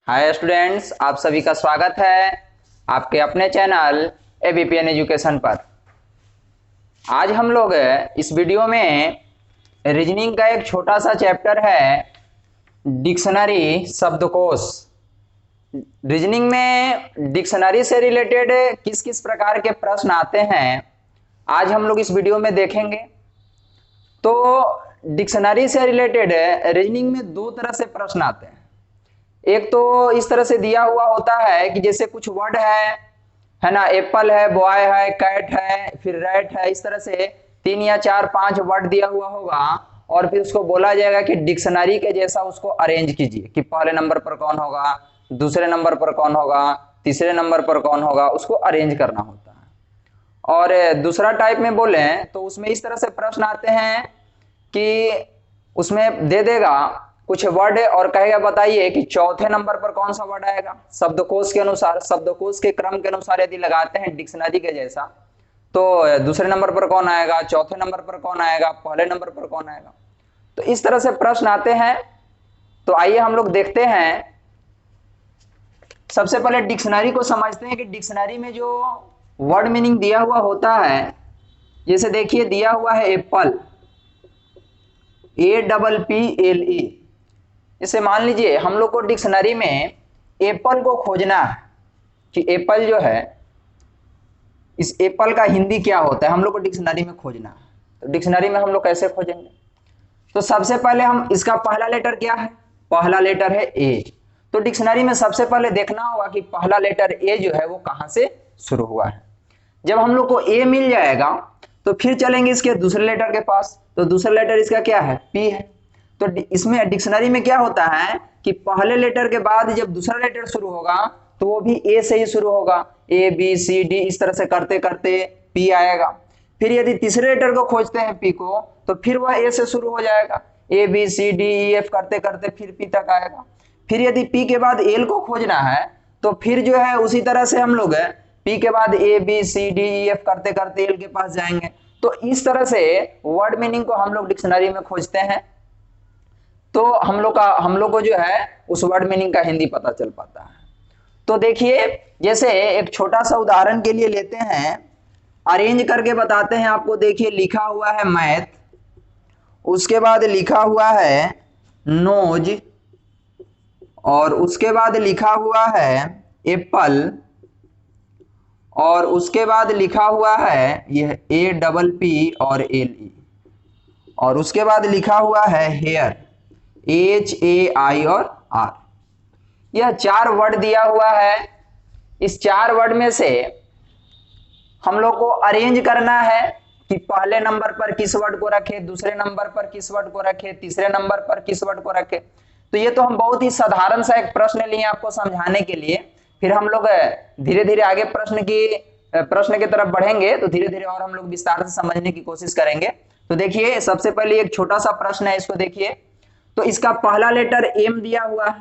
Hi students, आप सभी का स्वागत है आपके अपने चैनल एबीपीएन एजुकेशन पर। आज हम लोग इस वीडियो में रीजनिंग का एक छोटा सा चैप्टर है, डिक्शनरी शब्दकोश। रीजनिंग में डिक्शनरी से रिलेटेड किस किस प्रकार के प्रश्न आते हैं आज हम लोग इस वीडियो में देखेंगे। तो डिक्शनरी से रिलेटेड रीजनिंग में दो तरह से प्रश्न आते हैं। एक तो इस तरह से दिया हुआ होता है कि जैसे कुछ वर्ड है ना, एप्पल है, बॉय है, कैट है, फिर रैट है, इस तरह से 3 या 4 5 वर्ड दिया हुआ होगा और फिर उसको बोला जाएगा कि डिक्शनरी के जैसा उसको अरेंज कीजिए कि पहले नंबर पर कौन होगा, दूसरे नंबर पर कौन होगा, तीसरे नंबर पर कौन होगा, उसको अरेंज करना होता है। और दूसरा टाइप में बोले तो उसमें इस तरह से प्रश्न आते हैं कि उसमें दे देगा कुछ वर्ड और कहेगा बताइए कि चौथे नंबर पर कौन सा वर्ड आएगा। शब्दकोश के अनुसार, शब्दकोश के क्रम के अनुसार यदि लगाते हैं डिक्शनरी के जैसा, तो दूसरे नंबर पर कौन आएगा, चौथे नंबर पर कौन आएगा, पहले नंबर पर कौन आएगा। तो इस तरह से प्रश्न आते हैं। तो आइए हम लोग देखते हैं। सबसे पहले डिक्शनरी को समझते हैं कि डिक्शनरी में जो वर्ड मीनिंग दिया हुआ होता है, जैसे देखिए दिया हुआ है एप्पल, APPLE। इसे मान लीजिए हम लोग को डिक्शनरी में एप्पल को खोजना है कि एप्पल जो है, इस एप्पल का हिंदी क्या होता है, हम लोग को डिक्शनरी में खोजना है। तो डिक्शनरी में हम लोग कैसे खोजेंगे? तो सबसे पहले हम इसका पहला लेटर क्या है, पहला लेटर है ए। तो डिक्शनरी में सबसे पहले देखना होगा कि पहला लेटर ए जो है वो कहां से शुरू हुआ है। जब हम लोग को ए मिल जाएगा तो फिर चलेंगे इसके दूसरे लेटर के पास। तो दूसरा लेटर इसका क्या है, पी है। तो इसमें डिक्शनरी में क्या होता है कि पहले लेटर के बाद जब दूसरा लेटर शुरू होगा तो वो भी ए से ही शुरू होगा, ABCD इस तरह से करते करते पी आएगा। फिर यदि तीसरे लेटर को खोजते हैं पी को, तो फिर वह ए से शुरू हो जाएगा, ABCDEF करते करते फिर पी तक आएगा। फिर यदि पी के बाद एल को खोजना है तो फिर जो है उसी तरह से हम लोग पी के बाद ABCDEF करते करते एल के पास जाएंगे। तो इस तरह से वर्ड मीनिंग को हम लोग डिक्शनरी में खोजते हैं। तो हम लोग को जो है उस वर्ड मीनिंग का हिंदी पता चल पाता है। तो देखिए, जैसे एक छोटा सा उदाहरण के लिए लेते हैं, अरेंज करके बताते हैं आपको। देखिए लिखा हुआ है मैथ, उसके बाद लिखा हुआ है नोज, और उसके बाद लिखा हुआ है एप्पल, और उसके बाद लिखा हुआ है यह APP और LE, और उसके बाद लिखा हुआ है हेयर, HAI और R। यह 4 वर्ड दिया हुआ है। इस 4 वर्ड में से हम लोग को अरेंज करना है कि पहले नंबर पर किस वर्ड को रखे, दूसरे नंबर पर किस वर्ड को रखे, तीसरे नंबर पर किस वर्ड को रखे। तो ये तो हम बहुत ही साधारण सा एक प्रश्न लिए आपको समझाने के लिए। फिर हम लोग धीरे धीरे आगे प्रश्न की तरफ बढ़ेंगे तो धीरे धीरे और हम लोग विस्तार से समझने की कोशिश करेंगे। तो देखिए सबसे पहले एक छोटा सा प्रश्न है, इसको देखिए। तो इसका पहला लेटर एम दिया हुआ है,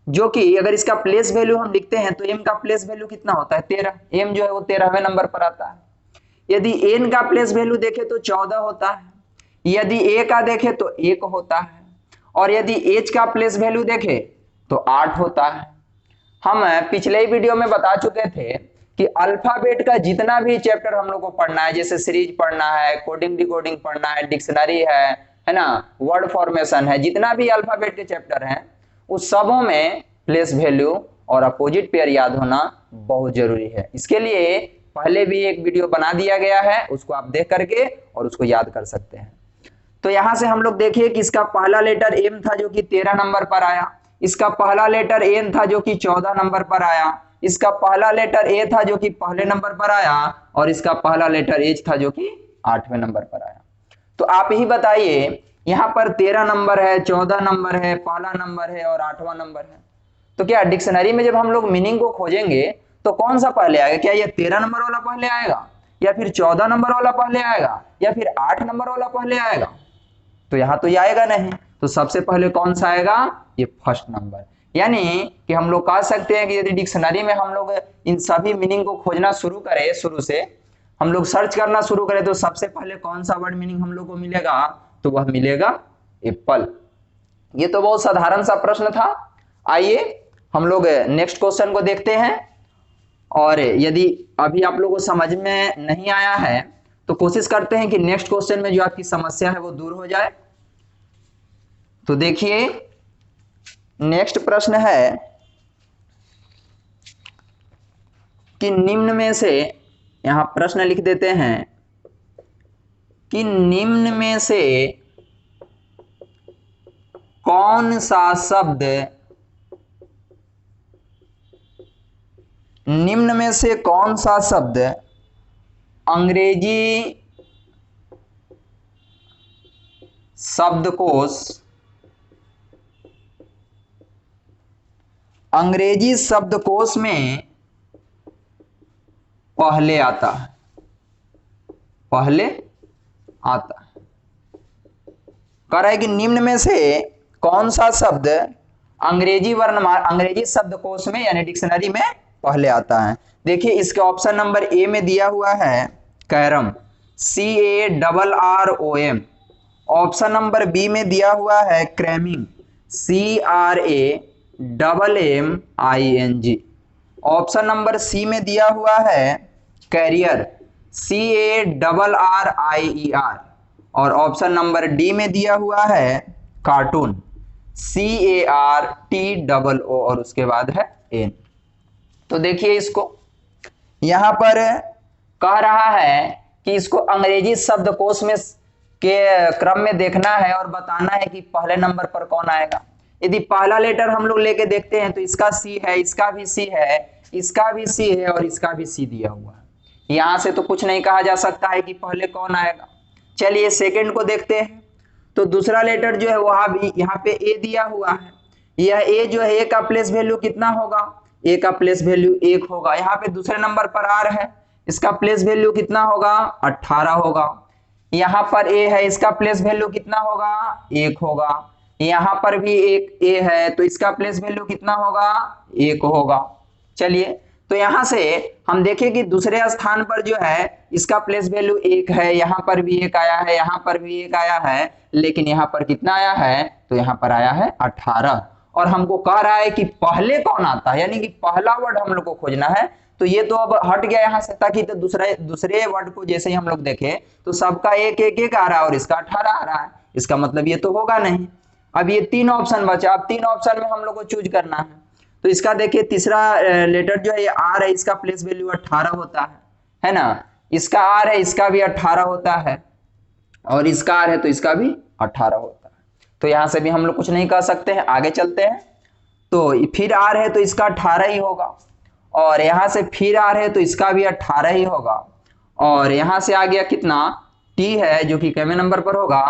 जो कि अगर इसका प्लेस वैल्यू हम लिखते हैं तो एम का प्लेस वैल्यू कितना होता है, 13। एम जो है वो 13वें नंबर पर आता है। यदि एन का प्लेस वैल्यू देखे तो 14 होता है। यदि ए का देखे तो 1 होता है। और यदि एच का प्लेस वैल्यू देखे तो 8 होता है। हम पिछले ही वीडियो में बता चुके थे कि अल्फाबेट का जितना भी चैप्टर हम लोग को पढ़ना है, जैसे सीरीज पढ़ना है, कोडिंग डिकोडिंग पढ़ना है, डिक्शनरी है ना, वर्ड फॉर्मेशन है, जितना भी अल्फाबेट के चैप्टर हैं उस सबों में प्लेस वैल्यू और अपोजिट पेयर याद होना बहुत जरूरी है। इसके लिए पहले भी एक वीडियो बना दिया गया है, उसको आप देख करके और उसको याद कर सकते हैं। तो यहां से हम लोग देखिए कि इसका पहला लेटर एम था जो कि 13 नंबर पर आया, इसका पहला लेटर एन था जो कि 14 नंबर पर आया, इसका पहला लेटर ए था जो कि पहले नंबर पर आया, और इसका पहला लेटर एच था जो कि 8वें नंबर पर आया। तो आप ही बताइए, यहां पर 13 नंबर है, 14 नंबर है, पहला नंबर है और 8वां नंबर है। तो क्या डिक्शनरी में जब हम लोग मीनिंग को खोजेंगे तो कौन सा पहले आएगा? क्या ये 13 नंबर वाला पहले आएगा, या फिर 14 नंबर वाला पहले आएगा, या फिर 8 नंबर वाला पहले आएगा? तो यहां तो ये आएगा नहीं। तो सबसे पहले कौन सा आएगा? ये फर्स्ट नंबर। यानी कि हम लोग कह सकते हैं कि यदि डिक्शनरी में हम लोग इन सभी मीनिंग को खोजना शुरू करें, शुरू से हम लोग सर्च करना शुरू करें, तो सबसे पहले कौन सा वर्ड मीनिंग हम लोग को मिलेगा? तो वह मिलेगा एप्पल। ये तो बहुत साधारण सा प्रश्न था। आइए हम लोग नेक्स्ट क्वेश्चन को देखते हैं, और यदि अभी आप लोगों को समझ में नहीं आया है तो कोशिश करते हैं कि नेक्स्ट क्वेश्चन में जो आपकी समस्या है वो दूर हो जाए। तो देखिए नेक्स्ट प्रश्न है कि निम्न में से, यहां प्रश्न लिख देते हैं कि निम्न में से कौन सा शब्द, निम्न में से कौन सा शब्द अंग्रेजी शब्दकोश, अंग्रेजी शब्दकोश में पहले आता है, पहले आता है। कह रहा है कि निम्न में से कौन सा शब्द अंग्रेजी वर्णमाला, अंग्रेजी शब्दकोश में यानी डिक्शनरी में पहले आता है। देखिए इसके ऑप्शन नंबर ए में दिया हुआ है carrom, CARROM। Option number B में दिया हुआ है cramming, CRAMMING। Option number C में दिया हुआ है कैरियर, CARRIER। और ऑप्शन नंबर डी में दिया हुआ है कार्टून, CARTOO और उसके बाद है एन। तो देखिए इसको यहां पर कह रहा है कि इसको अंग्रेजी शब्दकोश में के क्रम में देखना है और बताना है कि पहले नंबर पर कौन आएगा। यदि पहला लेटर हम लोग लेके देखते हैं तो इसका सी है, इसका भी सी है, इसका भी सी है और इसका भी सी दिया हुआ है। यहां से तो कुछ नहीं कहा जा सकता है कि पहले कौन आएगा। चलिए सेकंड को देखते हैं। तो दूसरा लेटर जो है वहां भी यहाँ पे ए दिया हुआ है। यह ए जो है ए का प्लेस वैल्यू कितना होगा, ए का प्लेस वैल्यू 1 होगा। यहाँ पे दूसरे नंबर पर आर है, इसका प्लेस वैल्यू कितना होगा 18 होगा। यहाँ पर ए है, इसका प्लेस वैल्यू कितना होगा 1 होगा। यहाँ पर भी एक ए है तो इसका प्लेस वैल्यू कितना होगा 1 होगा। चलिए तो यहां से हम देखें कि दूसरे स्थान पर जो है इसका प्लेस वैल्यू 1 है, यहां पर भी 1 आया है, यहां पर भी 1 आया है, लेकिन यहां पर कितना आया है तो यहां पर आया है 18। और हमको कह रहा है कि पहले कौन आता है, यानी कि पहला वर्ड हम लोग को खोजना है। तो ये तो अब हट गया यहाँ से, ताकि तो दूसरे वर्ड को जैसे ही हम लोग देखें तो सबका 1 आ रहा है और इसका 18 आ रहा है, इसका मतलब ये तो होगा नहीं। अब ये 3 ऑप्शन बचा, अब 3 ऑप्शन में हम लोग को चूज करना है। तो इसका देखिए तीसरा लेटर जो है ये आर है, इसका प्लेस वैल्यू 18 होता है ना। इसका आर है, इसका भी 18 होता है, और इसका आर है तो इसका भी 18 होता है। तो यहां से भी हम लोग कुछ नहीं कर सकते हैं, आगे चलते हैं। तो फिर आर है तो इसका 18 ही होगा, और यहां से फिर आर है तो इसका भी 18 ही होगा, और यहां से आ गया कितना टी है जो कि कितने नंबर पर होगा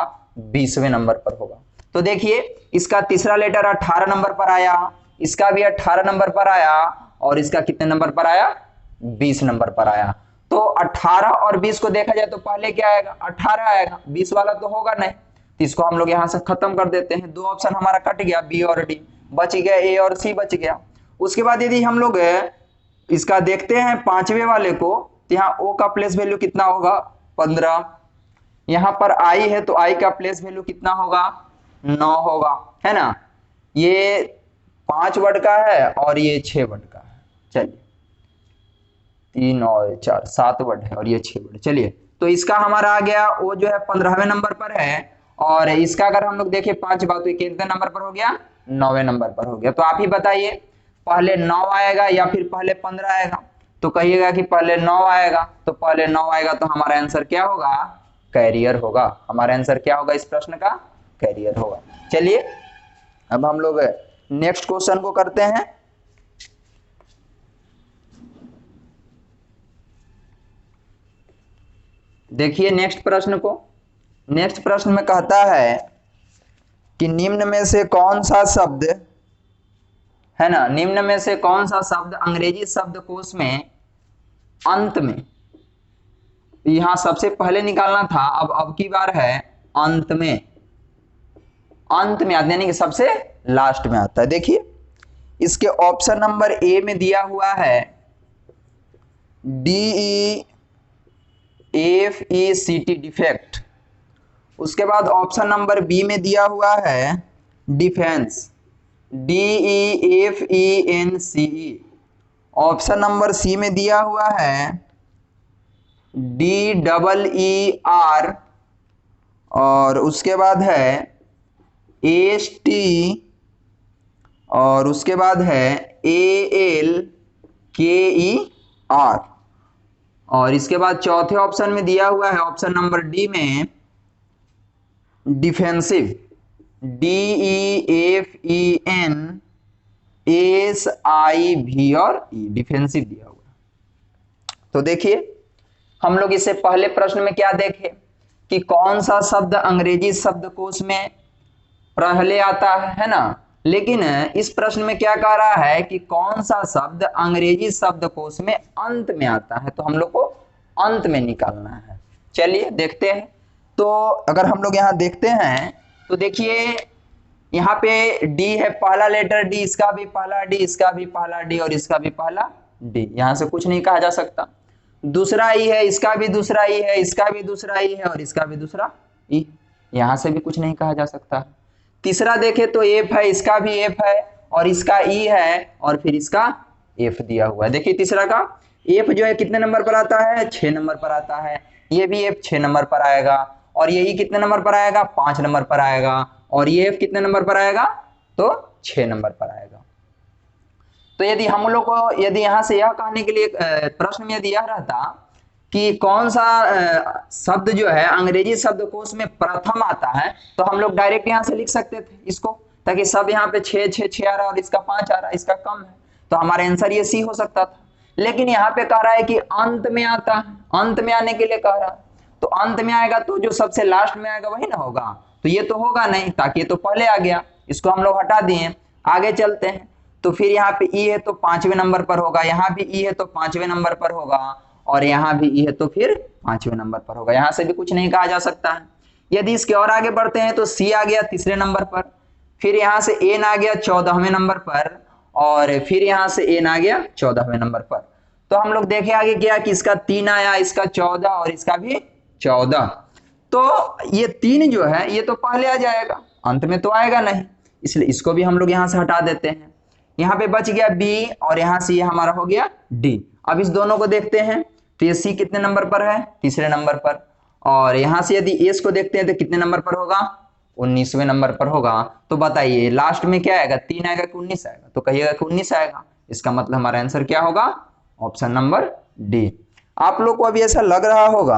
20वें नंबर पर होगा। तो देखिए इसका तीसरा लेटर 18 नंबर पर आया, इसका भी 18 नंबर पर आया, और इसका कितने नंबर पर आया 20 नंबर पर आया। तो 18 और 20 को देखा जाए तो पहले क्या आएगा 18 आएगा, 20 वाला तो होगा नहीं। तो इसको हम लोग यहां से खत्म कर देते हैं। 2 ऑप्शन हमारा कट गया, बी और डी, बच गया ए और सी बच गया। उसके बाद यदि हम लोग इसका देखते हैं 5वें वाले को, तो यहाँ ओ का प्लेस वैल्यू कितना होगा 15। यहाँ पर आई है तो आई का प्लेस वैल्यू कितना होगा 9 होगा, है ना। ये 5 वर्ड का है और ये 6 वर्ड का है। चलिए 3 और 4 7 वर्ड है और ये 6 वर्ड। चलिए तो इसका हमारा आ गया वो जो है 15वें नंबर पर है, और इसका अगर हम लोग देखें 5 बात तो कितने नंबर पर हो गया 9वें नंबर पर हो गया। तो आप ही बताइए पहले 9 आएगा या फिर पहले 15 आएगा। तो कहिएगा कि पहले 9 आएगा, तो पहले 9 आएगा तो हमारा आंसर क्या होगा कैरियर होगा। हमारा आंसर क्या होगा इस प्रश्न का कैरियर होगा। चलिए अब हम लोग नेक्स्ट क्वेश्चन को करते हैं। देखिए नेक्स्ट प्रश्न को, नेक्स्ट प्रश्न में कहता है कि निम्न में से कौन सा शब्द, है ना, निम्न में से कौन सा शब्द अंग्रेजी शब्दकोश में अंत में, यहां सबसे पहले निकालना था, अब की बार है अंत में, अंत में आता यानी कि सबसे लास्ट में आता है। देखिए इसके ऑप्शन नंबर ए में दिया हुआ है DEFECT डिफेक्ट। उसके बाद ऑप्शन नंबर बी में दिया हुआ है defence, DEFENCE। Option number C में दिया हुआ है DEER, और उसके बाद है AST, और उसके बाद है ALKER, और इसके बाद चौथे ऑप्शन में दिया हुआ है ऑप्शन नंबर डी में डिफेंसिव, DEFENSIV और E, डिफेंसिव दिया हुआ। तो देखिए हम लोग इससे पहले प्रश्न में क्या देखे कि कौन सा शब्द अंग्रेजी शब्दकोश में पहले आता है ना, लेकिन इस प्रश्न में क्या कह रहा है कि कौन सा शब्द अंग्रेजी शब्दकोश में अंत में आता है, तो हम लोग को अंत में निकालना है। चलिए देखते हैं। तो अगर हम लोग यहाँ देखते हैं तो देखिए यहाँ पे डी है, पहला लेटर डी, इसका भी पहला डी, इसका भी पहला डी, और इसका भी पहला डी, यहां से कुछ नहीं कहा जा सकता। दूसरा ई है, इसका भी दूसरा ई है, इसका भी दूसरा ई है, और इसका भी दूसरा ई, यहां से भी कुछ नहीं कहा जा सकता। तीसरा देखे तो एफ है, इसका भी एफ है, और इसका ई है, और फिर इसका एफ दिया हुआ है। देखिए तीसरा का एफ जो है कितने नंबर पर आता है, 6 नंबर पर आता है। ये भी एफ 6 नंबर पर आएगा, और ये ई कितने नंबर पर आएगा, 5 नंबर पर आएगा, और ये एफ कितने नंबर पर आएगा, तो 6 नंबर पर आएगा। तो यदि हम लोग को यदि यहां से यह कहने के लिए प्रश्न में यदि यह रहता कि कौन सा शब्द जो है अंग्रेजी शब्दकोश में प्रथम आता है, तो हम लोग डायरेक्ट यहां से लिख सकते थे इसको, ताकि सब यहाँ पे 6 6 6 आ रहा है और इसका 5 आ रहा है, इसका कम है, तो हमारा आंसर ये सी हो सकता था। लेकिन यहाँ पे कह रहा है कि अंत में आता है, अंत में आने के लिए कह रहा है, तो अंत में आएगा तो जो सबसे लास्ट में आएगा वही ना होगा, तो ये तो होगा नहीं, ताकि ये तो पहले आ गया, इसको हम लोग हटा दिए। आगे चलते हैं, तो फिर यहाँ पे ई है तो 5वें नंबर पर होगा, यहाँ भी ई है तो 5वें नंबर पर होगा, और यहाँ भी ई है तो फिर 5वें नंबर पर होगा, यहाँ से भी कुछ नहीं कहा जा सकता है। यदि इसके और आगे बढ़ते हैं तो सी आ गया तीसरे नंबर पर, फिर यहाँ से एन आ गया 14वें नंबर पर, और फिर यहाँ से एन आ गया 14वें नंबर पर। तो हम लोग देखे आगे क्या कि इसका 3 आया, इसका 14, और इसका भी 14। तो ये 3 जो है ये तो पहले आ जाएगा, अंत में तो आएगा नहीं, इसलिए इसको भी हम लोग यहाँ से हटा देते हैं। यहाँ पे बच गया बी, और यहाँ से ये हमारा हो गया डी। अब इस दोनों को देखते हैं, तो ये सी कितने नंबर पर है, तीसरे नंबर पर, और यहाँ से यदि एस को देखते हैं तो कितने नंबर पर होगा, 19वें नंबर पर होगा। तो बताइए लास्ट में क्या आएगा, 3 आएगा कि 19 आएगा, तो कहिएगा कि 19 आएगा। इसका मतलब हमारा आंसर क्या होगा, ऑप्शन नंबर डी। आप लोग को अभी ऐसा लग रहा होगा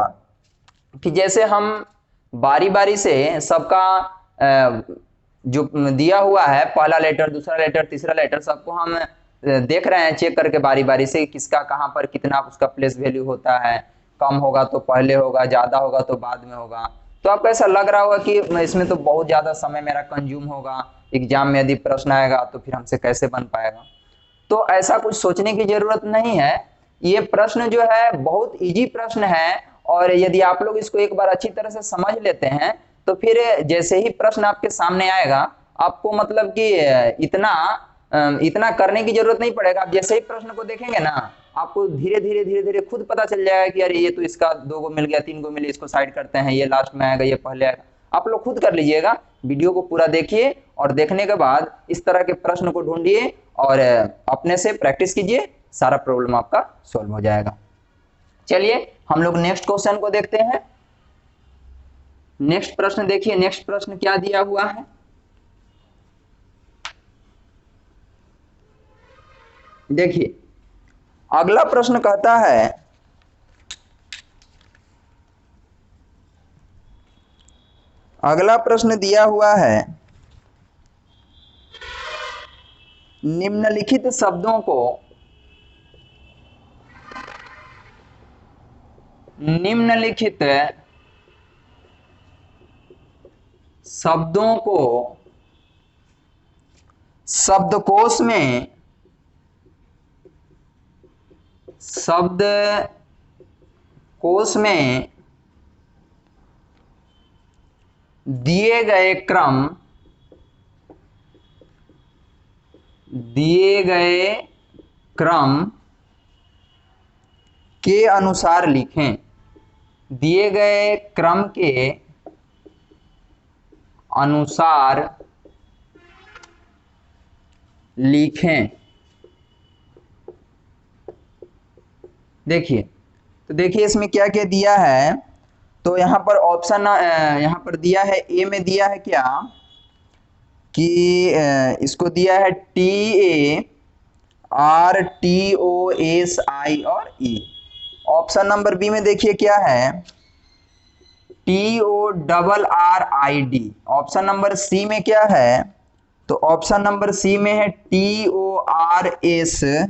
कि जैसे हम बारी बारी से सबका जो दिया हुआ है पहला लेटर, दूसरा लेटर, तीसरा लेटर, सबको हम देख रहे हैं चेक करके बारी बारी से किसका कहां पर कितना उसका प्लेस वैल्यू होता है, कम होगा तो पहले होगा, ज्यादा होगा तो बाद में होगा। तो आपको ऐसा लग रहा होगा कि इसमें तो बहुत ज्यादा समय मेरा कंज्यूम होगा, एग्जाम में यदि प्रश्न आएगा तो फिर हमसे कैसे बन पाएगा। तो ऐसा कुछ सोचने की जरूरत नहीं है, ये प्रश्न जो है बहुत इजी प्रश्न है, और यदि आप लोग इसको एक बार अच्छी तरह से समझ लेते हैं तो फिर जैसे ही प्रश्न आपके सामने आएगा आपको मतलब कि इतना करने की जरूरत नहीं पड़ेगा। आप जैसे ही प्रश्न को देखेंगे ना, आपको धीरे धीरे खुद पता चल जाएगा कि अरे ये तो इसका 2 को मिल गया, 3 को मिल गया, इसको साइड करते हैं, ये लास्ट में आएगा, ये पहले आएगा। आप लोग खुद कर लीजिएगा, वीडियो को पूरा देखिए, और देखने के बाद इस तरह के प्रश्न को ढूंढिए और अपने से प्रैक्टिस कीजिए, सारा प्रॉब्लम आपका सॉल्व हो जाएगा। चलिए हम लोग नेक्स्ट क्वेश्चन को देखते हैं। नेक्स्ट प्रश्न देखिए, नेक्स्ट प्रश्न क्या दिया हुआ है। देखिए अगला प्रश्न कहता है अगला प्रश्न दिया हुआ है निम्नलिखित शब्दों को शब्दकोश में दिए गए क्रम के अनुसार लिखें। दिए गए क्रम के अनुसार लिखें। देखिए, तो देखिए इसमें क्या क्या दिया है। तो यहाँ पर ऑप्शन यहाँ पर दिया है, ए में दिया है क्या कि इसको दिया है TARTOSI और E। ऑप्शन नंबर बी में देखिए क्या है, TORRID। ऑप्शन नंबर सी में क्या है, तो ऑप्शन नंबर सी में है TORSO।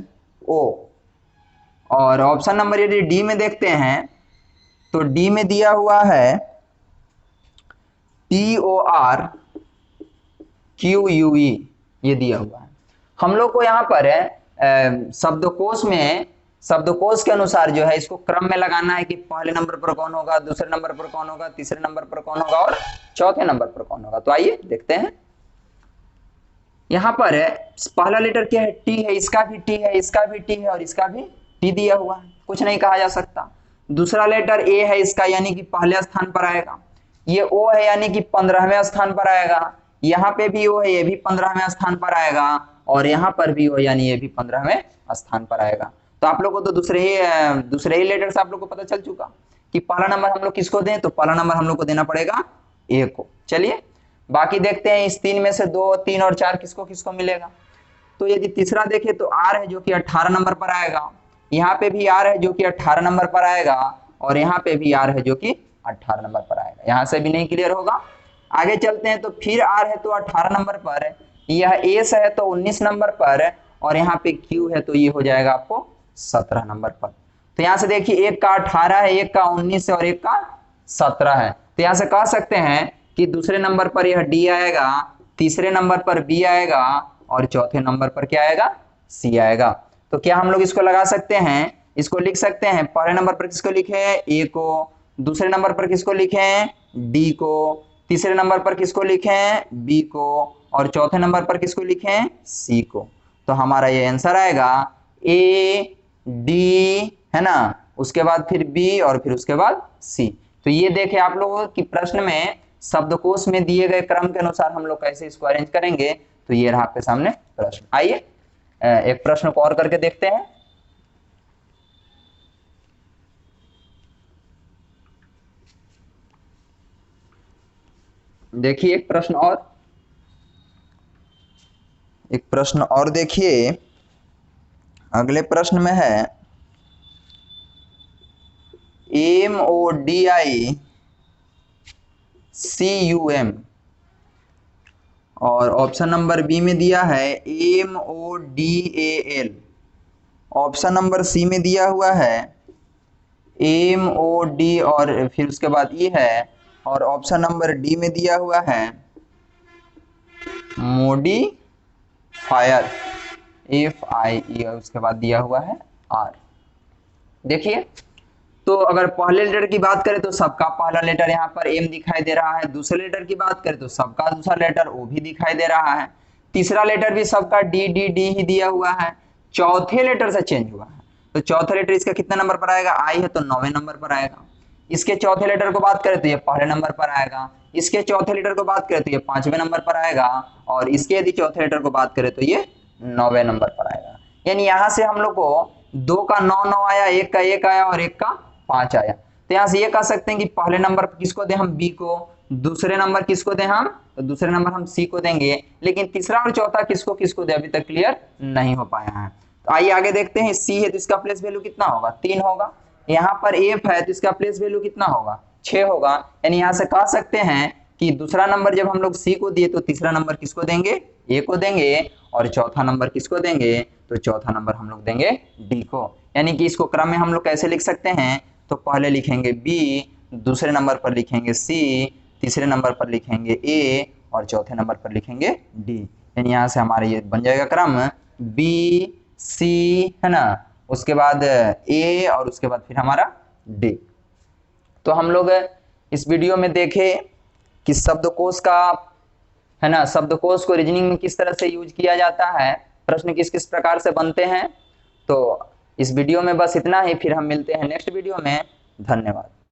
और ऑप्शन नंबर यदि डी में देखते हैं तो डी में दिया हुआ है TORQUE, ये दिया हुआ है। हम लोग को यहाँ पर शब्दकोश में, शब्दकोश के अनुसार जो है इसको क्रम में लगाना है कि पहले नंबर पर कौन होगा, दूसरे नंबर पर कौन होगा, तीसरे नंबर पर कौन होगा और चौथे नंबर पर कौन होगा। तो आइए देखते हैं। यहाँ पर पहला लेटर क्या है, टी है, इसका भी टी है, इसका भी टी है और इसका भी टी दिया हुआ है, कुछ नहीं कहा जा सकता। दूसरा लेटर ए है इसका, यानी कि पहले स्थान पर आएगा। ये ओ है यानी कि 15वें स्थान पर आएगा। यहाँ पे भी ओ है, ये भी 15वें स्थान पर आएगा और यहाँ पर भी ओ यानी ये भी 15वें स्थान पर आएगा। तो आप लोग को तो दूसरे ही लेटर से आप लोग को पता चल चुका कि पहला नंबर हम लोग किसको दें, तो पहला नंबर हम लोग को देना पड़ेगा ए को। चलिए बाकी देखते हैं, इस 3 में से 2, 3 और 4 किसको किसको मिलेगा। तो यदि तीसरा देखें तो आर है जो कि 18 नंबर पर आएगा। यहाँ पे भी आर है जो कि 18 नंबर पर आएगा और यहाँ पे भी आर है जो कि 18 नंबर पर आएगा। यहाँ से भी नहीं क्लियर होगा। आगे चलते हैं, तो फिर आर है तो 18 नंबर पर, यह एस है तो 19 नंबर पर और यहाँ पे क्यू है तो ये हो जाएगा आपको 17 नंबर पर। तो यहाँ से देखिए एक का 18 है, एक का 19 है और एक का 17 है। तो यहाँ से कह सकते हैं कि दूसरे नंबर पर यह डी आएगा, तीसरे नंबर पर बी आएगा और चौथे नंबर पर क्या आएगा, सी आएगा। तो क्या हम लोग इसको लगा सकते हैं, इसको लिख सकते हैं, पहले नंबर पर किसको लिखे ए को, दूसरे नंबर पर किसको लिखें डी को, तीसरे नंबर पर किसको लिखें बी को और चौथे नंबर पर किसको लिखें सी को। तो हमारा ये आंसर आएगा ए डी, है ना, उसके बाद फिर बी और फिर उसके बाद सी। तो ये देखें आप लोगों की प्रश्न में शब्दकोश में दिए गए क्रम के अनुसार हम लोग कैसे इसको अरेंज करेंगे। तो ये रहा आपके सामने प्रश्न। आइए एक प्रश्न को और करके देखते हैं। देखिए एक प्रश्न और देखिए। अगले प्रश्न में है MODICUM और ऑप्शन नंबर बी में दिया है MODAL। ऑप्शन नंबर सी में दिया हुआ है MOD और फिर उसके बाद ई है और ऑप्शन नंबर डी में दिया हुआ है मोडिफायर FIE और उसके बाद दिया हुआ है R। देखिए तो अगर पहले लेटर की बात करें तो सबका पहला लेटर यहाँ पर M दिखाई दे रहा है। दूसरे लेटर की बात करें तो सबका दूसरा लेटर O भी दिखाई दे रहा है। तीसरा लेटर भी सबका D ही दिया हुआ है। चौथे लेटर से चेंज हुआ है, तो चौथे लेटर इसका कितने नंबर पर आएगा, I है तो 9वें नंबर पर आएगा। इसके चौथे लेटर को बात करें तो ये पहले नंबर पर आएगा। इसके चौथे लेटर को बात करें तो ये 5वें नंबर पर आएगा और इसके यदि चौथे लेटर को बात करें तो ये 9वें नंबर पर आएगा। यानी यहाँ से हम लोग को 2 का 9 आया, 1 का 1 आया और 1 का 5 आया। तो यहाँ से ये कह सकते हैं कि पहले नंबर किसको दें हम बी को, दूसरे नंबर किसको दें हम, तो दूसरे नंबर हम सी को देंगे, लेकिन तीसरा और चौथा किसको किसको दें अभी तक क्लियर नहीं हो पाया है। तो आइए आगे देखते हैं। सी है तो इसका प्लेस वैल्यू कितना होगा, 3 होगा। यहाँ पर एफ है तो इसका प्लेस वैल्यू कितना होगा, 6 होगा। यानी यहाँ से कह सकते हैं कि दूसरा नंबर जब हम लोग सी को दिए तो तीसरा नंबर किसको देंगे, ए को देंगे और चौथा नंबर किसको देंगे, तो चौथा नंबर हम लोग देंगे डी को। यानी कि इसको क्रम में हम लोग कैसे लिख सकते हैं, तो पहले लिखेंगे बी, दूसरे नंबर पर लिखेंगे सी, तीसरे नंबर पर लिखेंगे ए और चौथे नंबर पर लिखेंगे डी। यानी यहाँ से हमारा ये बन जाएगा क्रम बी सी, है ना, उसके बाद ए और उसके बाद फिर हमारा डी। तो हम लोग इस वीडियो में देखे कि शब्दकोश का, है ना, शब्दकोश को रीजनिंग में किस तरह से यूज किया जाता है, प्रश्न किस किस प्रकार से बनते हैं। तो इस वीडियो में बस इतना ही, फिर हम मिलते हैं नेक्स्ट वीडियो में। धन्यवाद।